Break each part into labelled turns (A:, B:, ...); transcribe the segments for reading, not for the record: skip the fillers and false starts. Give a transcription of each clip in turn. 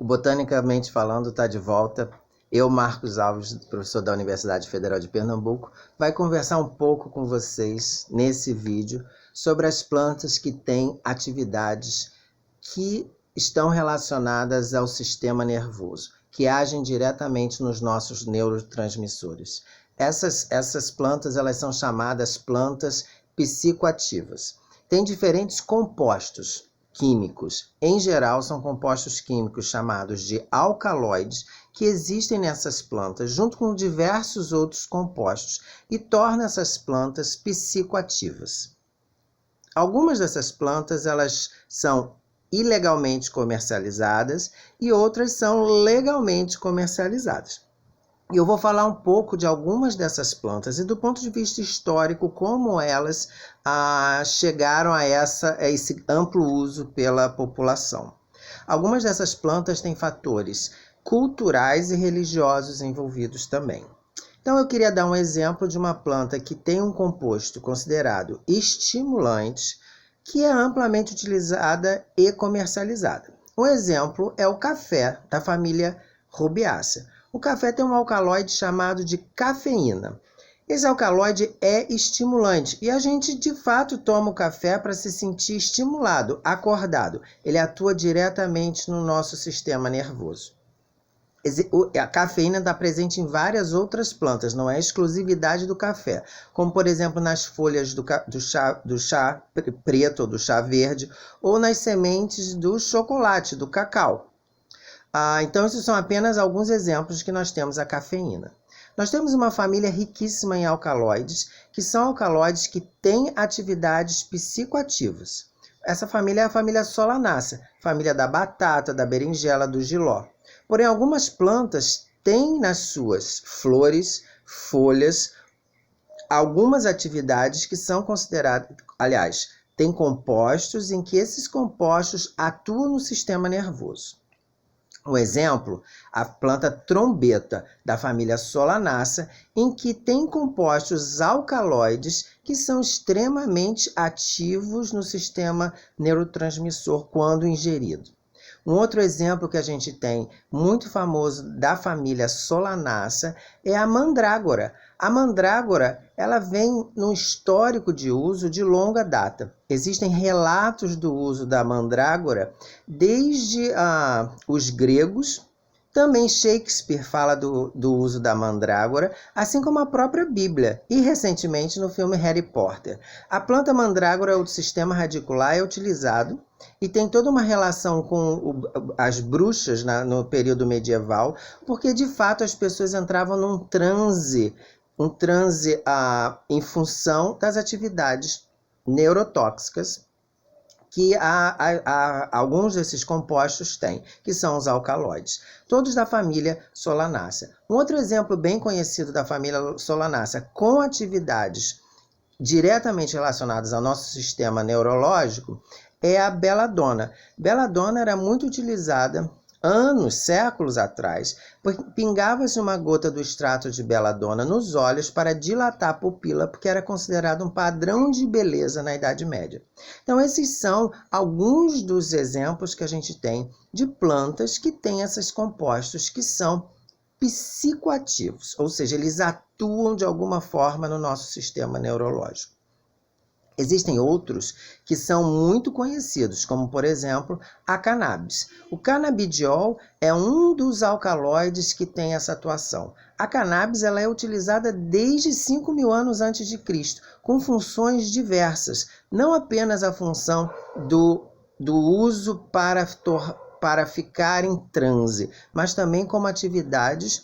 A: O Botanicamente Falando está de volta. Eu, Marcos Alves, professor da Universidade Federal de Pernambuco, vai conversar um pouco com vocês nesse vídeo sobre as plantas que têm atividades que estão relacionadas ao sistema nervoso, que agem diretamente nos nossos neurotransmissores. Essas plantas elas são chamadas plantas psicoativas. Tem diferentes compostos químicos. Em geral, são compostos químicos chamados de alcaloides que existem nessas plantas junto com diversos outros compostos e torna essas plantas psicoativas. Algumas dessas plantas elas são ilegalmente comercializadas e outras são legalmente comercializadas. E eu vou falar um pouco de algumas dessas plantas e do ponto de vista histórico, como elas chegaram a esse amplo uso pela população. Algumas dessas plantas têm fatores culturais e religiosos envolvidos também. Então eu queria dar um exemplo de uma planta que tem um composto considerado estimulante, que é amplamente utilizada e comercializada. O exemplo é o café, da família Rubiácea. O café tem um alcaloide chamado de cafeína. Esse alcaloide é estimulante e a gente de fato toma o café para se sentir estimulado, acordado. Ele atua diretamente no nosso sistema nervoso. A cafeína está presente em várias outras plantas, não é exclusividade do café, como por exemplo nas folhas do chá preto ou do chá verde ou nas sementes do chocolate, do cacau. Então, esses são apenas alguns exemplos que nós temos a cafeína. Nós temos uma família riquíssima em alcaloides, que são alcaloides que têm atividades psicoativas. Essa família é a família Solanaceae, família da batata, da berinjela, do jiló. Porém, algumas plantas têm nas suas flores, folhas, algumas atividades que são consideradas, aliás, tem compostos em que esses compostos atuam no sistema nervoso. Um exemplo, a planta trombeta, da família Solanaceae, em que tem compostos alcaloides que são extremamente ativos no sistema neurotransmissor quando ingerido. Um outro exemplo que a gente tem, muito famoso da família Solanaceae, é a mandrágora. A mandrágora ela vem num histórico de uso de longa data. Existem relatos do uso da mandrágora desde os gregos. Também Shakespeare fala do uso da mandrágora, assim como a própria Bíblia e recentemente no filme Harry Potter. A planta mandrágora, o sistema radicular, é utilizado e tem toda uma relação com as bruxas no período medieval, porque de fato as pessoas entravam num transe em função das atividades neurotóxicas que alguns desses compostos têm, que são os alcaloides, todos da família Solanaceae. Um outro exemplo bem conhecido da família Solanaceae, com atividades diretamente relacionadas ao nosso sistema neurológico, é a beladona. Beladona era muito utilizada séculos atrás, pingava-se uma gota do extrato de beladona nos olhos para dilatar a pupila, porque era considerado um padrão de beleza na Idade Média. Então, esses são alguns dos exemplos que a gente tem de plantas que têm esses compostos que são psicoativos, ou seja, eles atuam de alguma forma no nosso sistema neurológico. Existem outros que são muito conhecidos, como, por exemplo, a cannabis. O canabidiol é um dos alcaloides que tem essa atuação. A cannabis ela é utilizada desde 5.000 anos antes de Cristo, com funções diversas. Não apenas a função do uso para ficar em transe, mas também como atividades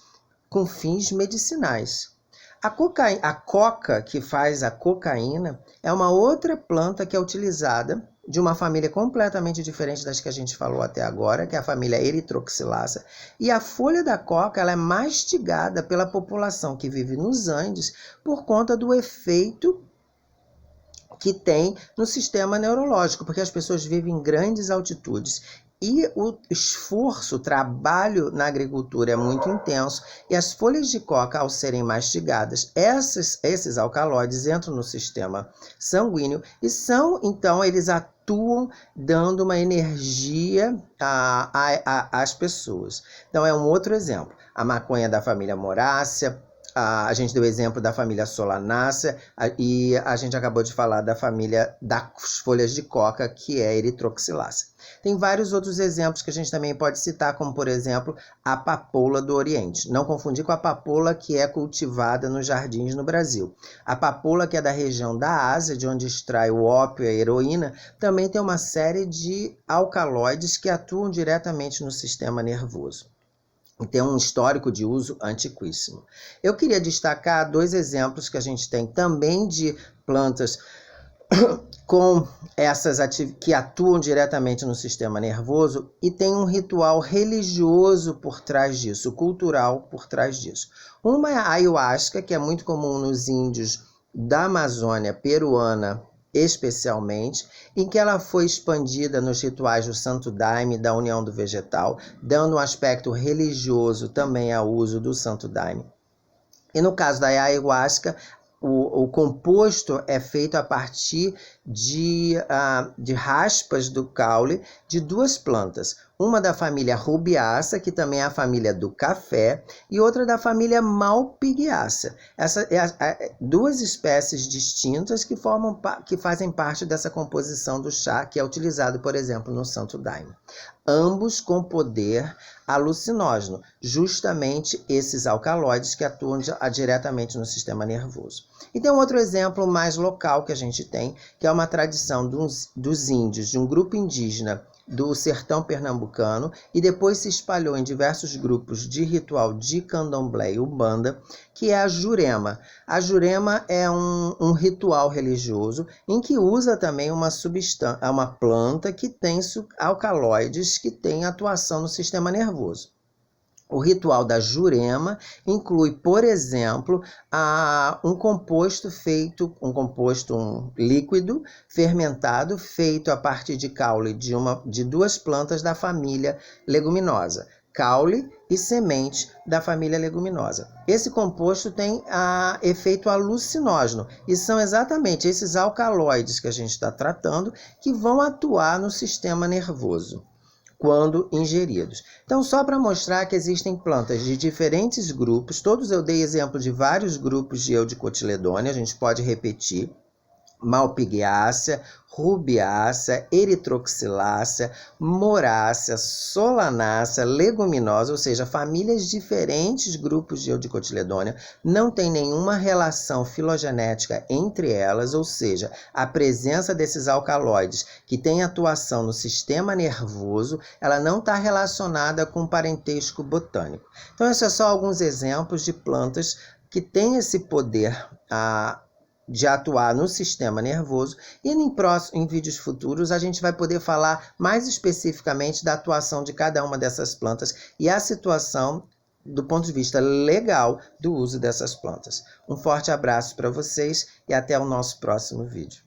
A: com fins medicinais. A coca, que faz a cocaína, é uma outra planta que é utilizada de uma família completamente diferente das que a gente falou até agora, que é a família Erythroxylaceae. E a folha da coca ela é mastigada pela população que vive nos Andes por conta do efeito que tem no sistema neurológico, porque as pessoas vivem em grandes altitudes. E o esforço, o trabalho na agricultura é muito intenso e as folhas de coca, ao serem mastigadas, esses alcaloides entram no sistema sanguíneo e eles atuam atuam dando uma energia às pessoas. Então é um outro exemplo. A maconha da família Morácea, a gente deu o exemplo da família Solanácea e a gente acabou de falar da família das folhas de coca, que é Erythroxylaceae. Tem vários outros exemplos que a gente também pode citar, como por exemplo a papoula do Oriente. Não confundir com a papoula que é cultivada nos jardins no Brasil. A papoula, que é da região da Ásia, de onde extrai o ópio e a heroína, também tem uma série de alcaloides que atuam diretamente no sistema nervoso. E tem um histórico de uso antiquíssimo. Eu queria destacar 2 exemplos que a gente tem também de plantas com essas que atuam diretamente no sistema nervoso e tem um ritual religioso por trás disso, cultural por trás disso. Uma é a ayahuasca, que é muito comum nos índios da Amazônia peruana, especialmente, em que ela foi expandida nos rituais do Santo Daime, da União do Vegetal, dando um aspecto religioso também ao uso do Santo Daime. E no caso da ayahuasca, o composto é feito a partir de raspas do caule de 2 plantas. Uma da família Rubiácea, que também é a família do café, e outra da família Malpighiaceae. Essas 2 espécies distintas que fazem parte dessa composição do chá, que é utilizado, por exemplo, no Santo Daime. Ambos com poder alucinógeno, justamente esses alcaloides que atuam diretamente no sistema nervoso. E tem um outro exemplo mais local que a gente tem, que é uma tradição dos índios, de um grupo indígena do sertão pernambucano, e depois se espalhou em diversos grupos de ritual de candomblé e umbanda, que é a jurema. A jurema é um ritual religioso em que usa também uma planta que tem alcaloides que tem atuação no sistema nervoso. O ritual da jurema inclui, por exemplo, um composto líquido fermentado feito a partir de caule de 2 plantas da família leguminosa, caule e semente da família leguminosa. Esse composto tem efeito alucinógeno e são exatamente esses alcaloides que a gente está tratando que vão atuar no sistema nervoso quando ingeridos. Então, só para mostrar que existem plantas de diferentes grupos, todos eu dei exemplo de vários grupos de Eudicotiledônea, a gente pode repetir: Malpighiaceae, Rubiácea, Erythroxylaceae, Morácea, Solanácea, Leguminosa, ou seja, famílias diferentes, grupos de Eudicotiledônea, não tem nenhuma relação filogenética entre elas, ou seja, a presença desses alcaloides que tem atuação no sistema nervoso, ela não está relacionada com parentesco botânico. Então, esses são só alguns exemplos de plantas que têm esse poder de atuar no sistema nervoso, e em vídeos futuros a gente vai poder falar mais especificamente da atuação de cada uma dessas plantas e a situação do ponto de vista legal do uso dessas plantas. Um forte abraço para vocês e até o nosso próximo vídeo.